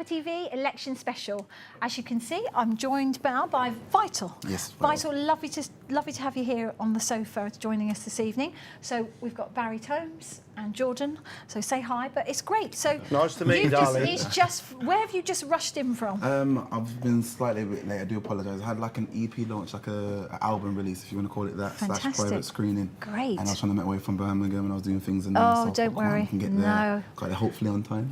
Cuppa TV election special. As you can see, I'm joined now by Vital. Yes, Vital, lovely to have you here on the sofa joining us this evening. So we've got Barry Tomes and Jordan. So say hi, but it's great. So nice to meet you, darling. Where have you just rushed in from? I've been slightly a bit late. I do apologise. I had like an EP launch, like an album release, if you want to call it that, Fantastic. / private screening. Great. And I was trying to make my way from Birmingham, and I was doing things in there. Oh, so don't worry. I can get there. Got there hopefully on time.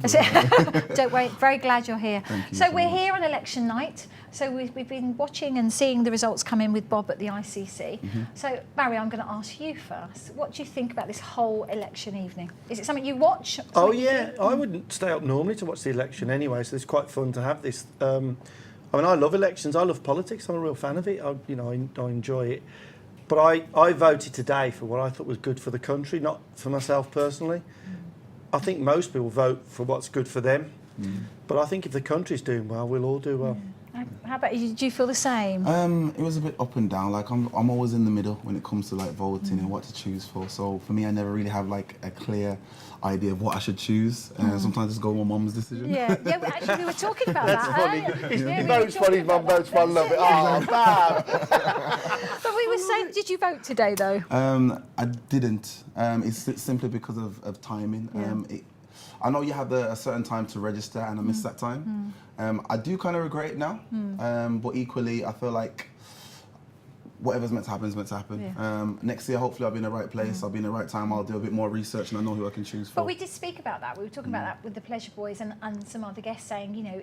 Don't worry. Very glad you're here. Thank you so so we're much. here on election night. So we've been watching and seeing the results come in with Bob at the ICC. So Barry, I'm going to ask you first. What do you think about this whole election evening? Is it something you watch? Oh yeah, I wouldn't stay up normally to watch the election anyway, so it's quite fun to have this. I mean, I love elections. I love politics. I'm a real fan of it. I enjoy it. But I voted today for what I thought was good for the country, not for myself personally. I think most people vote for what's good for them. But I think if the country's doing well, we'll all do well. How about you? Do you feel the same? It was a bit up and down. Like I'm always in the middle when it comes to like voting and what to choose for. So for me, I never really have like a clear idea of what I should choose. Sometimes I just go with my mum's decision. Yeah, actually we were talking about That's that funny. earlier. He votes for his mum, votes for love it. Oh, bad. But we were saying, did you vote today though? I didn't. It's simply because of timing. I know you have a certain time to register, and I missed that time. I do kind of regret it now, but equally, I feel like whatever's meant to happen is meant to happen. Yeah. Next year, hopefully, I'll be in the right place. I'll be in the right time. I'll do a bit more research, and I know who I can choose for. But we did speak about that. We were talking about that with the Pleasure Boys and some other guests saying, you know,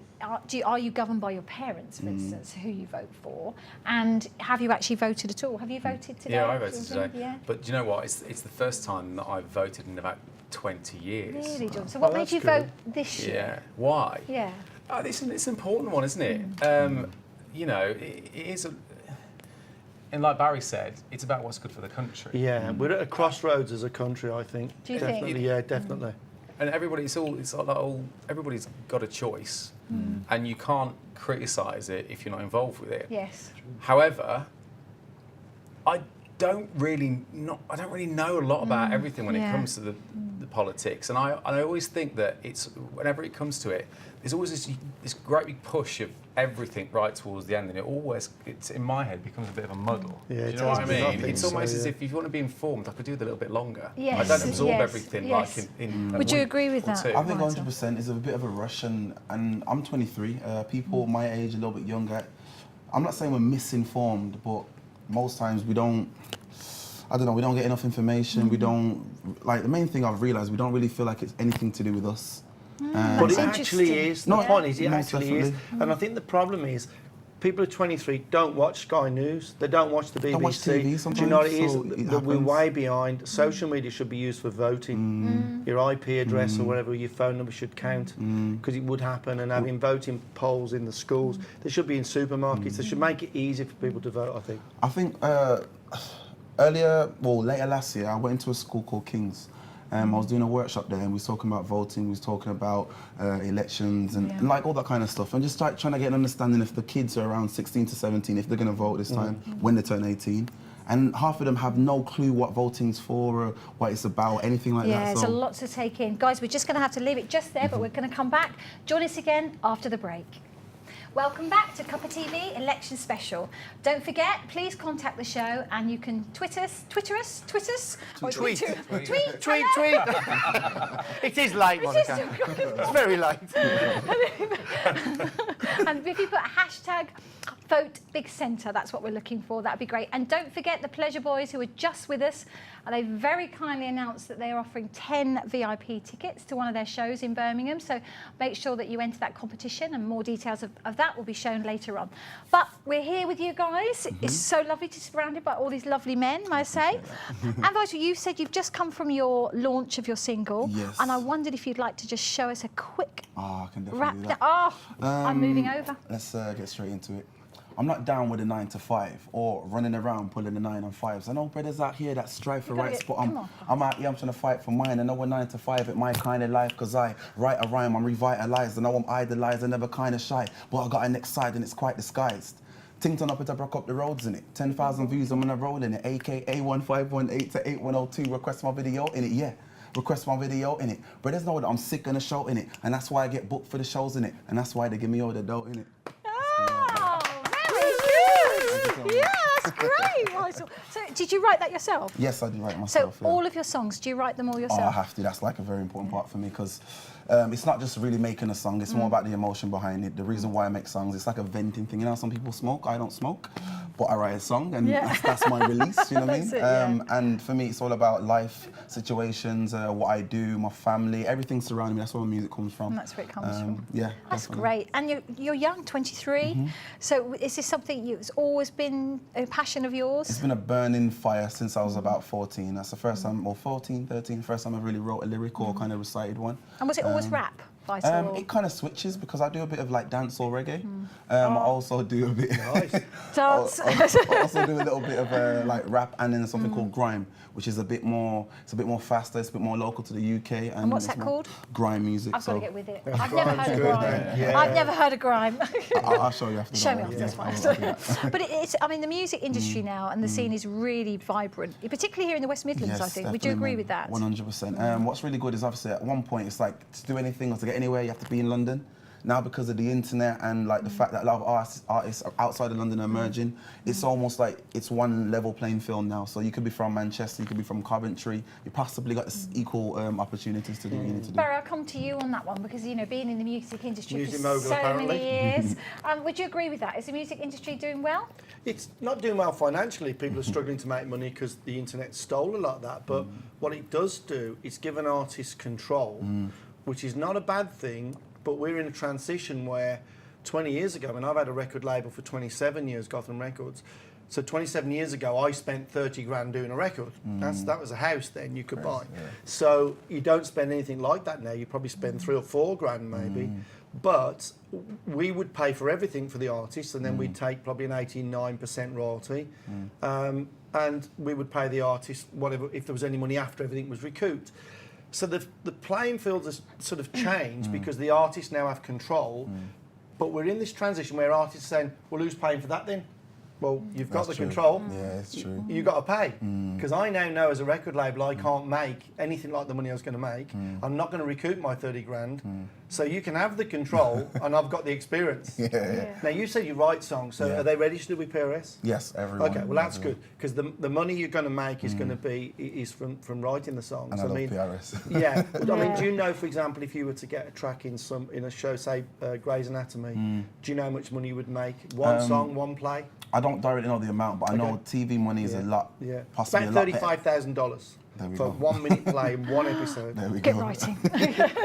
are you governed by your parents, for instance, who you vote for? And have you actually voted at all? Have you voted today? Yeah, I voted today. Yeah. But do you know what? It's the first time that I've voted in about 20 years. Really, John? So what made you vote this year? Yeah. Why? Yeah. It's an important one, isn't it? You know, it is. And like Barry said, it's about what's good for the country. Yeah, we're at a crossroads as a country, I think. Do you definitely, think? yeah, definitely. And everybody's everybody's got a choice, and you can't criticise it if you're not involved with it. Yes. However, I don't really know a lot about everything when it comes to the politics, and I always think that whenever it comes to it, there's always this great big push of everything right towards the end, and it's in my head becomes a bit of a muddle. Yeah, do you know what I mean? It's almost as if you want to be informed, I could do it a little bit longer. Yes. I don't absorb everything like in a Would you week agree with or that? two. I think 100% is a bit of a rush, and I'm 23. People my age, a little bit younger, I'm not saying we're misinformed, but most times we don't. I don't know, we don't get enough information, we don't, like the main thing I've realised, we don't really feel like it's anything to do with us. But it actually is, the point is, it Most actually is. definitely. And I think the problem is, people at 23 don't watch Sky News, they don't watch the BBC. Don't watch TV Do you sometimes, know what it is? so it That we're happens. way behind. Social media should be used for voting. Your IP address or whatever, your phone number should count, because it would happen. And having voting polls in the schools, they should be in supermarkets. They should make it easy for people to vote, I think. I think later last year, I went into a school called King's. I was doing a workshop there, and we was talking about voting, we was talking about elections and like all that kind of stuff, and just trying to get an understanding if the kids are around 16 to 17, if they're going to vote this time when they turn 18. And half of them have no clue what voting's for or what it's about, anything like that. Yeah, there's a lot to take in. Guys, we're just going to have to leave it just there, but we're going to come back. Join us again after the break. Welcome back to Cuppa TV Election Special. Don't forget, please contact the show, and you can tweet us. Tweet. It is late, Monica. It's very late. And if you put a hashtag Vote Big Centre, that's what we're looking for. That'd be great. And don't forget the Pleasure Boys, who are just with us, and they very kindly announced that they are offering 10 VIP tickets to one of their shows in Birmingham. So make sure that you enter that competition, and more details of that will be shown later on. But we're here with you guys. It's so lovely to be surrounded by all these lovely men, may I say. And Vital, you said you've just come from your launch of your single. Yes. And I wondered if you'd like to just show us a quick I can definitely wrap. do that. I'm moving over. Let's get straight into it. I'm not down with a 9 to 5 or running around pulling the 9 and 5s. I know brothers out here that strive for right spot. I'm out here, I'm trying to fight for mine. I know we're 9 to 5 at my kind of life, because I write a rhyme, I'm revitalised. I know I'm idolised, I'm never kind of shy, but I got a next side and it's quite disguised. Tington up it, I broke up the roads in it. 10,000 views, I'm on a roll in it. AKA 1518 to 8102, request my video in it, yeah. request my video in it. Brothers know that I'm sick on the show in it, and that's why I get booked for the shows in it, and that's why they give me all the dough in it. Oh, very good. Yeah, that's great. Right, so did you write that yourself? Yes, I do write myself. So all of your songs, do you write them all yourself? Oh, I have to. That's like a very important part for me because it's not just really making a song. It's more about the emotion behind it. The reason why I make songs, it's like a venting thing. You know, some people smoke. I don't smoke, but I write a song, and that's my release. You know what I mean? It, yeah. And for me, it's all about life situations, what I do, my family, everything surrounding me. That's where my music comes from. And that's where it comes from. Yeah, that's definitely. great. And you're young, 23. So is this something it's always been a passion of yours? It's been a burning fire since I was about 14. That's the first time, or 14, 13, first time I really wrote a lyric or kind of recited one. And was it always rap? Vital? It kind of switches because I do a bit of like dance or reggae. I also do a bit. Dance. I also do a little bit of like rap and then something called grime, which is a bit more. It's a bit more faster. It's a bit more local to the UK. And what's that called? Grime music. I've got to get with it. I've never heard of grime. Yeah. I've never heard of grime. I'll show you after. Show me after, that's fine. But it's, I mean, the music industry now and the scene is really vibrant, particularly here in the West Midlands, Yes, I think. Would definitely, you agree man. with that? 100%. What's really good is obviously at one point it's like to do anything or to get anywhere you have to be in London. Now because of the internet and like the fact that a lot of artists outside of London are emerging, it's almost like it's one level playing field now. So you could be from Manchester, you could be from Coventry, you possibly got equal opportunities to do what you need to do. Barry, I'll come to you on that one because, you know, being in the music industry Music for mogul, so apparently. many years, would you agree with that? Is the music industry doing well? It's not doing well financially. People are struggling to make money because the internet stole a lot of that. But what it does do, it's given artists control, which is not a bad thing. But we're in a transition where 20 years ago, and I've had a record label for 27 years, Gotham Records. So 27 years ago, I spent 30 grand doing a record. That was a house then you could buy. Yeah. So you don't spend anything like that now. You probably spend 3 or 4 grand maybe. But we would pay for everything for the artist, and then we'd take probably an 89% royalty. And we would pay the artist whatever, if there was any money after everything was recouped. So the playing field has sort of changed because the artists now have control, but we're in this transition where artists are saying, well, who's paying for that then? Well, you've got That's the true. control. Yeah, it's true. You've got to pay. Because I now know as a record label I can't make anything like the money I was going to make. I'm not going to recoup my 30 grand. So you can have the control and I've got the experience. Yeah. Now you said you write songs, so Yeah. are they registered with PRS? Yes, everyone. Okay, well that's good because the money you're going to make is going to be is from writing the songs. And I love PRS. Yeah, I mean, do you know, for example, if you were to get a track in a show, say Grey's Anatomy, do you know how much money you would make? One song, one play. I don't directly know the amount, but I know TV money is a lot. Yeah, Possibly about a lot better. $35,000 There we for go. 1 minute play in one episode. There we Get go. writing.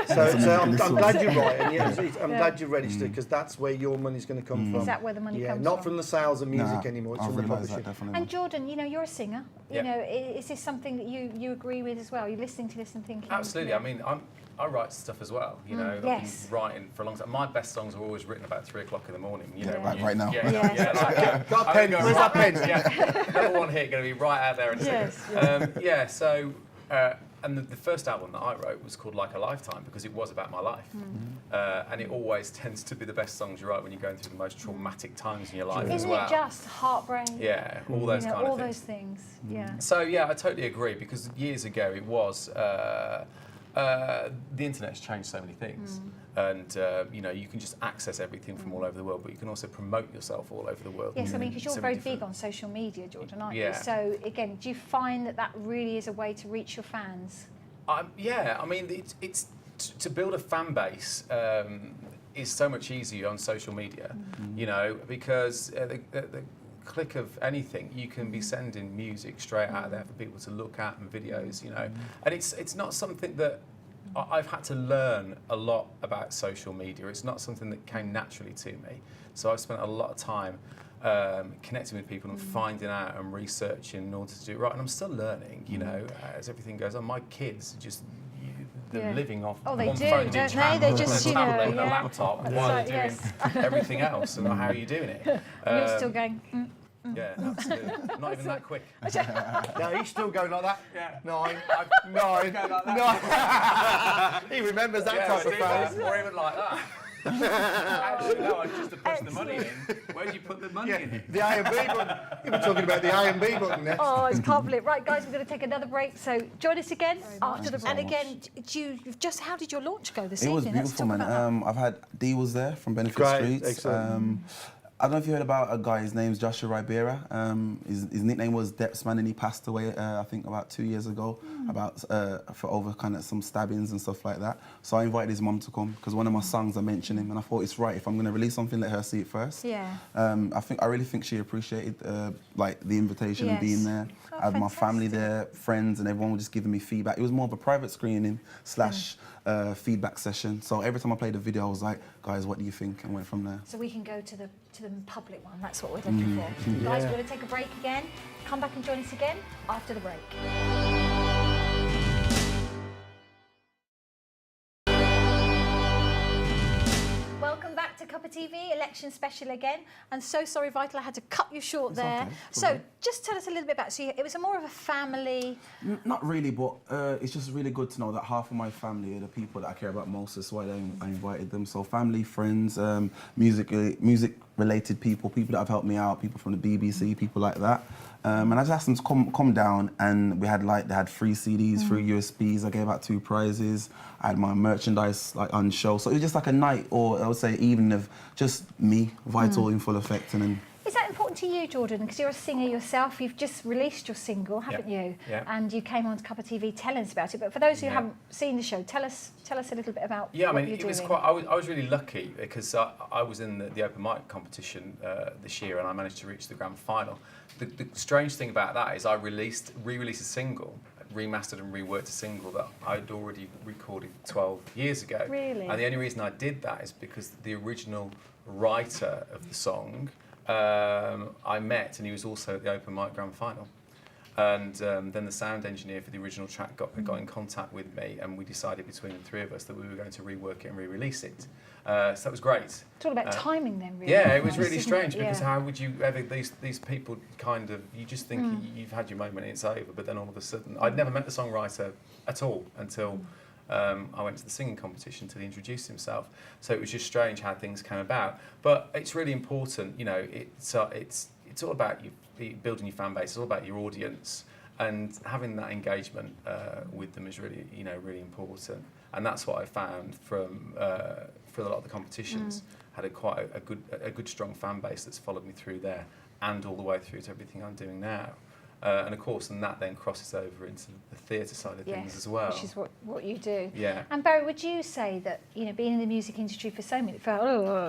So I'm Listen. glad you're right, and I'm glad you registered because that's where your money's going to come from. Is that where the money Yeah, comes not from the sales of music Nah, anymore. It's I from the realise publishing. that definitely. And Jordan, you know, you're a singer. You Yeah. know, is this something that you agree with as well? You're listening to this and thinking. Absolutely. yeah. I mean, I write stuff as well. You know, I've yes. been writing for a long time. My best songs are always written about 3 o'clock in the morning. You know, Yeah. when Like right now. Yeah, Yes. yeah, like that. Got a I'm pen? gonna go Where's that right- pen? Yeah, number one hit, going to be right out there in a Yes, second. Yeah. So. And the first album that I wrote was called Like a Lifetime because it was about my life. And it always tends to be the best songs you write when you're going through the most traumatic times in your life as Isn't well. it just heartbreak? Yeah, all those you know, kind all of things. those things. Yeah. So yeah, I totally agree because years ago it was the internet's changed so many things, and you know you can just access everything from all over the world, but you can also promote yourself all over the world. Yes, I mean, because you're So very different- big on social media, Jordan, aren't you? Yeah. So again, do you find that really is a way to reach your fans? Yeah, I mean, it's to build a fan base is so much easier on social media, you know, because the click of anything, you can be sending music straight out there for people to look at and videos, you know, and it's not something that I've had to learn a lot about social media. It's not something that came naturally to me, so I've spent a lot of time connecting with people and finding out and researching in order to do it right. And I'm still learning, you know, as everything goes on. My kids just they're living off Oh, they one do, phone in don't each they? hand, They and just, a you know, tablet and a yeah. laptop That's while right, they're doing everything else. And how are you doing it? And you're still going. Yeah, absolutely. Not even that quick. No, he's still going like that. Yeah. 9, Going like 9. He remembers that type of Yeah, phrase. or even like that. Actually, no, I just to push the money in. Where do you put the money in? The A and B button. You were talking about the A and B button next. Oh, I can't believe it. Right, guys, we're going to take another break. So join us again after the break. so And again, how did your launch go this It evening? was Let's beautiful, talk man. about that. I've had D was there from Benefit Great, Streets. excellent. I don't know if you heard about a guy. His name's Joshua Ribera. His nickname was Depsman, and he passed away. I think about 2 years ago, for over kind of some stabbings and stuff like that. So I invited his mum to come because one of my songs I mentioned him, and I thought it's right if I'm going to release something, let her see it first. Yeah. I really think she appreciated like the invitation and being there. Oh, I had my family fantastic. there, friends, and everyone was just giving me feedback. It was more of a private screening / feedback session. So every time I played a video, I was like, guys, what do you think? And went from there. So we can go to the public one. That's what we're looking for. Guys, we're going to take a break again. Come back and join us again after the break. Welcome back to Cuppa TV, election special again. And so sorry, Vital, I had to cut you short there. okay. So just tell us a little bit about, it was more of a family. Not really, but it's just really good to know that half of my family are the people that I care about most. That's why I invited them. So family, friends, music-related people that have helped me out, people from the BBC, people like that. And I just asked them to come down, and they had 3 CDs, 3 USBs. I gave out 2 prizes. I had my merchandise on show. So it was just like a night, or I would say evening of just me, Vital in full effect, and then. Is that important to you, Jordan? Because you're a singer yourself. You've just released your single, haven't you? Yeah. And you came on to Cuppa TV telling us about it. But for those who haven't seen the show, tell us a little bit about what you're doing. it was quite. I was really lucky because I was in the open mic competition this year, and I managed to reach the grand final. The strange thing about that is I re-released a single, remastered and reworked a single that I'd already recorded 12 years ago. Really? And the only reason I did that is because the original writer of the song I met, and he was also at the open mic grand final. And then the sound engineer for the original track got in contact with me, and we decided between the 3 of us that we were going to rework it and re-release it. So that was great. It's all about timing then, really. Yeah, it was really Isn't strange it? because Yeah. how would you ever, these people kind of, you just think you've had your moment and it's over, but then all of a sudden, I'd never met the songwriter at all until I went to the singing competition till he introduced himself. So it was just strange how things came about. But it's really important, it's all about you building your fan base, it's all about your audience, and having that engagement with them is really, really important. And that's what I found from a lot of the competitions. Had quite a good strong fan base that's followed me through there and all the way through to everything I'm doing now. And of course, and that then crosses over into the theatre side of things as well. Which is what you do. Yeah. And Barry, would you say that, being in the music industry for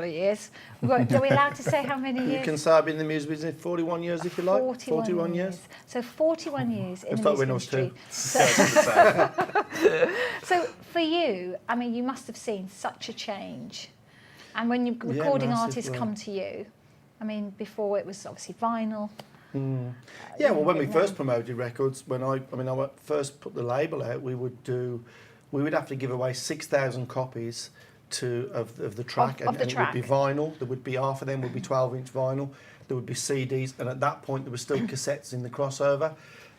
years, are we allowed to say how many years? You can say I've been in the music business 41 years if you like. 41 years. So 41 years in It's the like when I music was industry. So for you, you must have seen such a change. And when you recording artists massively. come to you, before it was obviously vinyl. Yeah, well, when we first promoted records, when I first put the label out, we would have to give away 6,000 copies of the track, Of the and track. it would be vinyl. There would be half of them would be 12-inch vinyl. There would be CDs, and at that point there were still cassettes in the crossover.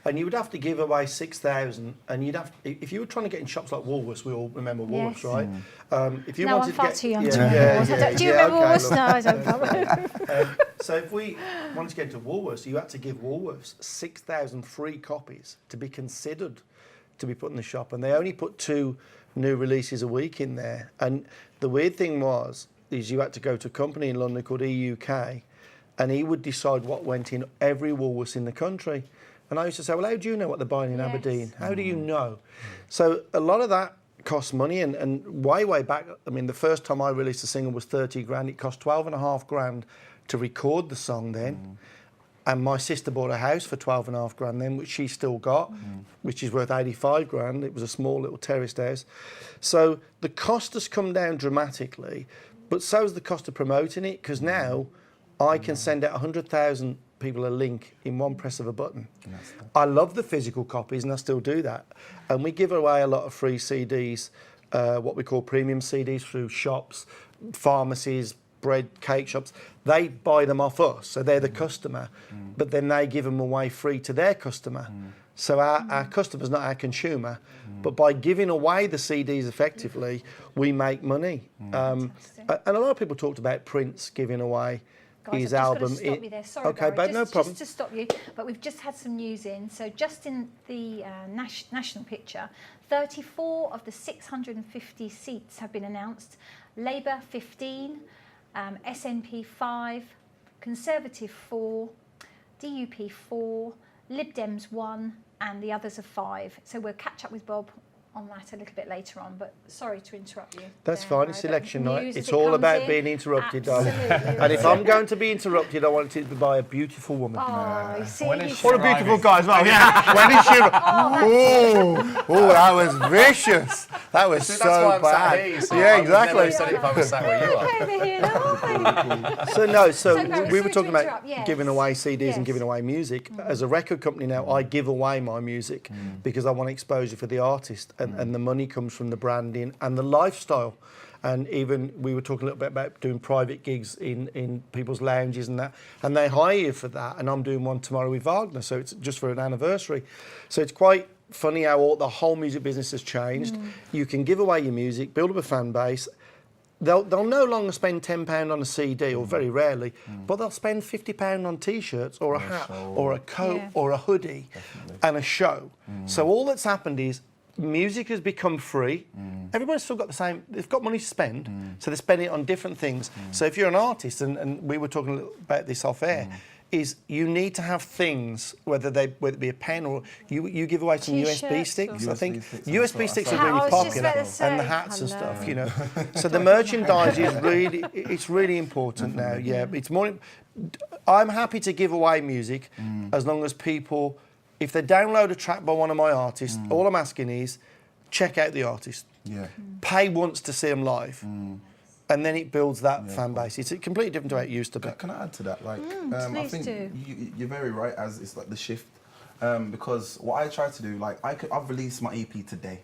And you would have to give away 6,000, and if you were trying to get in shops like Woolworths, we all remember Woolworths, right? If you No, wanted I'm far to get, too young yeah, to remember yeah, Woolworths. yeah, Do you yeah, remember okay, Woolworths? look. No, I don't. So if we wanted to get into Woolworths, you had to give Woolworths 6,000 free copies to be considered to be put in the shop, and they only put 2 new releases a week in there. And the weird thing is you had to go to a company in London called EUK, and he would decide what went in every Woolworths in the country. And I used to say, well, how do you know what they're buying in Aberdeen? How do you know? So a lot of that costs money, and way back, the first time I released a single was 30 grand. It cost 12.5 grand to record the song then. And my sister bought a house for 12.5 grand then, which she still got, which is worth 85 grand. It was a small little terraced house. So the cost has come down dramatically, but so has the cost of promoting it, because now I can send out 100,000 people a link in one press of a button. I love the physical copies, and I still do that. And we give away a lot of free CDs, what we call premium CDs, through shops, pharmacies, bread, cake shops, they buy them off us, so they're the customer, but then they give them away free to their customer. So our customer's not our consumer, but by giving away the CDs effectively, we make money. And a lot of people talked about Prince giving away his album. I've just got to stop you there. Sorry, okay, Barry, but no problem. Just to stop you, but we've just had some news in. So just in the national picture, 34 of the 650 seats have been announced. Labour 15, SNP 5, Conservative 4, DUP 4, Lib Dems 1, and the others are 5. So we'll catch up with Bob on that a little bit later on, but sorry to interrupt you. That's fine, it's election night. It's it all comes about in, being interrupted, darling. absolutely. And if I'm going to be interrupted, I want it to be by a beautiful woman. Oh, you see, When is he's- she What a beautiful arriving? guy as well, yeah. When is she? Oh, that was vicious. That was See, so that's why I'm bad. sat here. So Yeah, I would never exactly. have said it if I was sat where you are. over here now, aren't we? So no, so So, Barry, we were sorry to talking about interrupt, yes. giving away CDs Yes. and giving away music. As a record company now, I give away my music because I want exposure for the artist, and the money comes from the branding and the lifestyle. And even we were talking a little bit about doing private gigs in people's lounges and that, and they hire you for that. And I'm doing one tomorrow with Wagner, so it's just for an anniversary. So it's quite funny how the whole music business has changed. You can give away your music, build up a fan base. They'll no longer spend £10 on a CD, or very rarely, but they'll spend £50 on T-shirts or a hat or a coat or a hoodie and a show. So all that's happened is music has become free. Everybody's still got the same, they've got money to spend, so they're spending it on different things. So if you're an artist, and we were talking a little about this off air, is you need to have things, whether it be a pen or you give away some USB T-shirts sticks. or- I think USB sticks, USB sticks I are really was just popular, about to say, and the hats and hello. stuff, you know. So the merchandise is really important now. Yeah, it's more. I'm happy to give away music as long as people, if they download a track by one of my artists, all I'm asking is check out the artist. Yeah. Pay once to see them live. And then it builds that fan base. It's completely different to how it used to be. Can I add to that? Like, I please think do. you're very right. As it's like the shift, because what I try to do, like, I've released my EP today.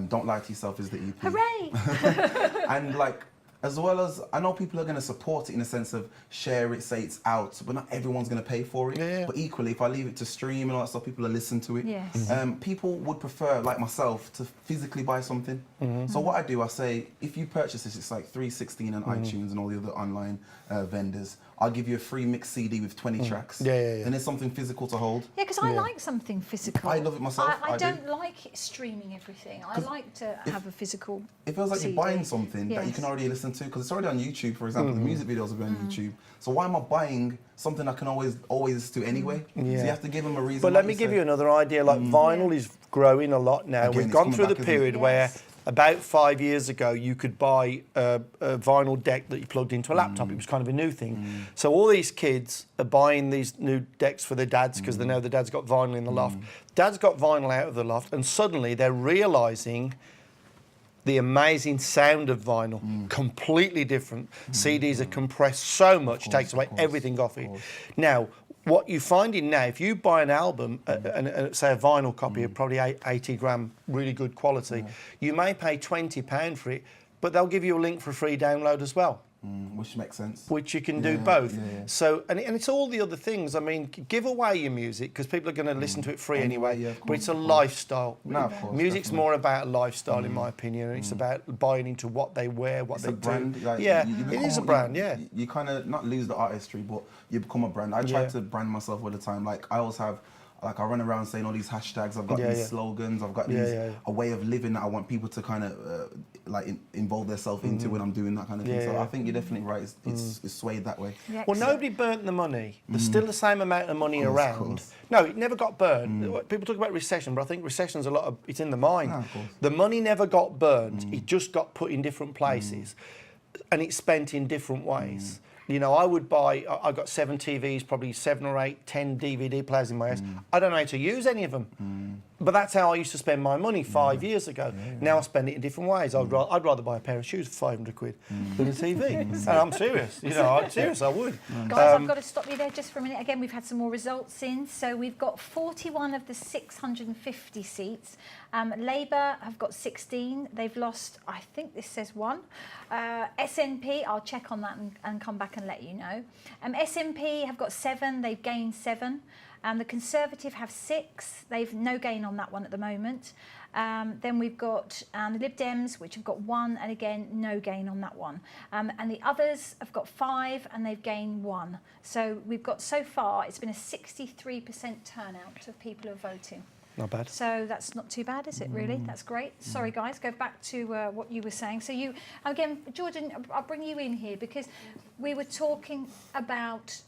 Don't Lie to Yourself is the EP. Hooray! And like, as well as I know people are going to support it in the sense of share it, say it's out, but not everyone's going to pay for it. Yeah. But equally, if I leave it to stream and all that stuff, people will listen to it. Yes. People would prefer, like myself, to physically buy something. So what I do, I say, if you purchase this, it's like $3.16 on iTunes and all the other online vendors. I'll give you a free mix CD with 20 tracks. Yeah. And it's something physical to hold. Yeah, because I like something physical. I love it myself, I I do. don't like streaming everything. I like to have a physical It feels like CD. you're buying something that you Yes. can already listen to, because it's already on YouTube, for example. The music videos will be on YouTube. So why am I buying something I can always listen to anyway? So you have to give them a reason. But let me give you another idea. Like vinyl is growing a lot now. Again, We've it's gone coming through the back, isn't it? period where Yes. about 5 years ago you could buy a vinyl deck that you plugged into a laptop. It was kind of a new thing. So all these kids are buying these new decks for their dads because they know the dad's got vinyl in the loft. Dad's got vinyl out of the loft, and suddenly they're realising the amazing sound of vinyl, completely different. CDs are compressed so much, takes away everything off it. Now, what you're finding now, if you buy an album, and say a vinyl copy of probably 80 gram, really good quality, you may pay £20 for it, but they'll give you a link for a free download as well. Which makes sense. Which you can do both. yeah. So, and it's all the other things. I mean, give away your music because people are going to listen to it free anyway. Yeah, of But it's a course. lifestyle. No, of course, Music's definitely. more about a lifestyle, in my opinion. And it's about buying into what they wear, what It's they a brand. do. Like, Yeah, you it become- is a brand. Yeah. You kind of not lose the artistry, but you become a brand. I try Yeah. to brand myself all the time. Like I always have. Like I run around saying all these hashtags. I've got Yeah, these yeah. slogans. I've got Yeah, these yeah. a way of living that I want people to kind of involve themselves into when I'm doing that kind of thing. Yeah, So yeah. I think you're definitely right. It's swayed that way. Yeah, Well, excellent. nobody burnt the money. There's still the same amount of money Of around. course. No, it never got burned. People talk about recession, but I think recession's it's in the mind. No, of course. The money never got burned. It just got put in different places, and it's spent in different ways. You know, I would buy. I've got 7 TVs, probably 7 or 8, 10 DVD players in my house. I don't know how to use any of them. but that's how I used to spend my money 5 years ago. Now I spend it in different ways. I'd rather buy a pair of shoes for 500 quid than a TV. And I'm serious. You know, I'm serious. I would. Guys, I've got to stop you there just for a minute. Again, we've had some more results in. So we've got 41 of the 650 seats. Labour have got 16. They've lost, I think this says 1. SNP, I'll check on that and come back and let you know. SNP have got 7. They've gained 7. The Conservative have 6. They've no gain on that one at the moment. Then we've got the Lib Dems, which have got 1, and again, no gain on that one. And the others have got 5, and they've gained 1. So we've got, so far, it's been a 63% turnout of people who are voting. Not bad. So that's not too bad, is it, really? That's great. Sorry, guys, go back to what you were saying. So you, again, Jordan, I'll bring you in here because we were talking about,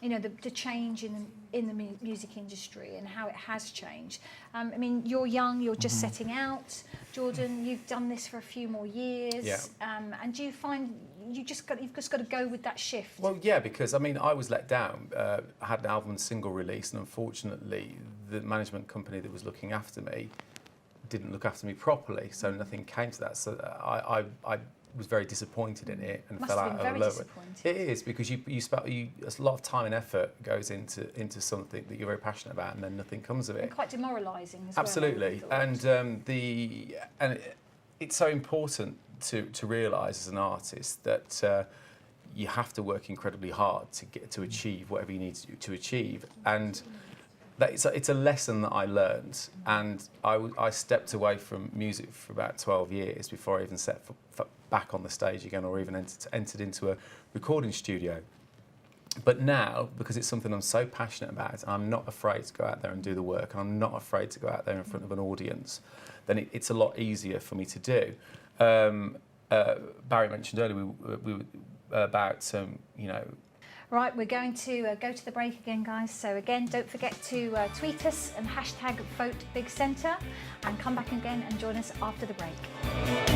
you know, the change in the music industry and how it has changed. I mean, you're young, you're just setting out. Jordan, you've done this for a few more years. Yeah. And do you find you've just got to go with that shift? Well, yeah, because I mean, I was let down. I had an album and single release, and unfortunately, the management company that was looking after me didn't look after me properly, so nothing came to that. So I was very disappointed in it and Must fell have out been of very love with it. disappointed. It is, because a lot of time and effort goes into something that you're very passionate about, and then nothing comes of it. And quite demoralising as Absolutely. well. And it's so important to realise as an artist that you have to work incredibly hard to achieve whatever you need to achieve, and that it's a lesson that I learned. And I stepped away from music for about 12 years before I even set back on the stage again, or even entered into a recording studio. But now, because it's something I'm so passionate about, and I'm not afraid to go out there and do the work, and I'm not afraid to go out there in front of an audience, then it's a lot easier for me to do. Barry mentioned earlier we were about you know. Right, we're going to go to the break again, guys. So again, don't forget to tweet us and hashtag Vote Big Centre, and come back again and join us after the break.